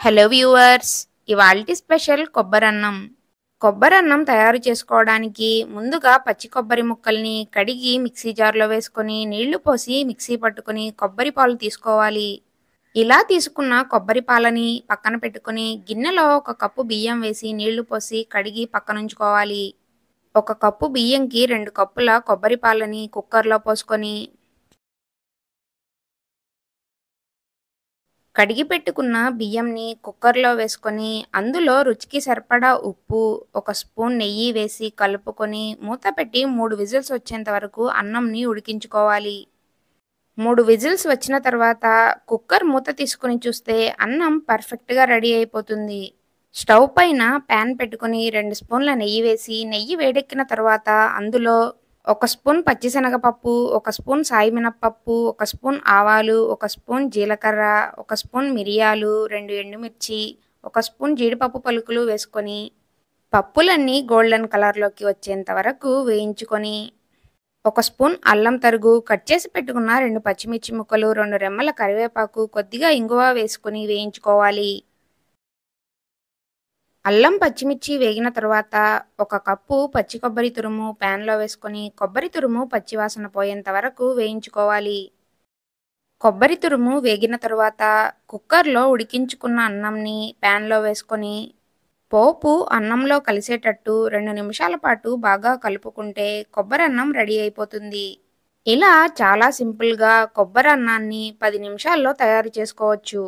Hello viewers, ఇవాల్టి special కొబ్బరన్నం. కొబ్బరన్నం తయారు చేసుకోవడానికి ముందుగా పచ్చి కొబ్బరి ముక్కల్ని కడిగి మిక్సీ జార్లో వేసుకొని నీళ్లు పోసి మిక్సీ పట్టుకొని కొబ్బరి పాలు తీసుకోవాలి. ఇలా తీసుకున్న కొబ్బరి పాలని పక్కన పెట్టుకొని గిన్నెలో 1 కప్పు బియ్యం వేసి నీళ్లు పోసి కడిగి పక్కనుంచుకోవాలి. 1 కప్పు బియ్యంకి 2 కప్పుల కొబ్బరి పాలని కుక్కర్లో పోసుకొని కడిగి పెట్టుకున్న బియ్యంని కుక్కర్లో వేసుకొని అందులో రుచికి సరిపడా ఉప్పు, 1 స్పూన్ నెయ్యి వేసి కలుపుకొని మూత పెట్టి 3 విజిల్స్ వచ్చేంత వరకు అన్నంని ఉడికించుకోవాలి. 3 విజిల్స్ వచ్చిన తర్వాత కుక్కర్ మూత తీసుకొని చూస్తే అన్నం పర్ఫెక్ట్గా రెడీ అయిపోతుంది. స్టవ్ పైన ప్యాన్ పెట్టుకొని 2 స్పూన్ల నెయ్యి వేసి నెయ్యి వేడెక్కిన తర్వాత అందులో 1 స్పూన్ పచ్చిశనగపప్పు, 1 స్పూన్ సాయి మినప్పప్పు, 1 స్పూన్ ఆవాలు, 1 స్పూన్ జీలకర్ర, 1 స్పూన్ మిరియాలు, 2 ఎండుమిర్చి, 1 స్పూన్ జీడిపప్పు పలుకులు వేసుకొని పప్పులన్నీ గోల్డెన్ కలర్లోకి వచ్చేంత వరకు వేయించుకొని 1 స్పూన్ అల్లం తరుగు, కట్ చేసి పెట్టుకున్న 2 పచ్చిమిర్చి ముక్కలు, 2 రెమ్మల కరివేపాకు, కొద్దిగా ఇంగువ వేసుకొని వేయించుకోవాలి. అల్లం పచ్చిమిర్చి వేగిన తర్వాత 1 కప్పు పచ్చి కొబ్బరి తురుము ప్యాన్లో వేసుకొని కొబ్బరి తురుము పచ్చివాసన పోయేంత వరకు వేయించుకోవాలి. కొబ్బరి తురుము వేగిన తర్వాత కుక్కర్లో ఉడికించుకున్న అన్నంని ప్యాన్లో వేసుకొని పోపు అన్నంలో కలిసేటట్టు 2 నిమిషాల పాటు బాగా కలుపుకుంటే కొబ్బరన్నం రెడీ అయిపోతుంది. ఇలా చాలా సింపుల్గా కొబ్బరన్నాన్ని 10 నిమిషాల్లో తయారు చేసుకోవచ్చు.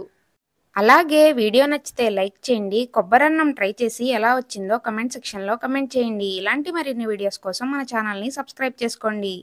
అలాగే వీడియో నచ్చితే లైక్ చేయండి. కొబ్బరన్నం ట్రై చేసి ఎలా వచ్చిందో కమెంట్ సెక్షన్లో కమెంట్ చేయండి. ఇలాంటి మరిన్ని వీడియోస్ కోసం మన ఛానల్ని సబ్స్క్రైబ్ చేసుకోండి.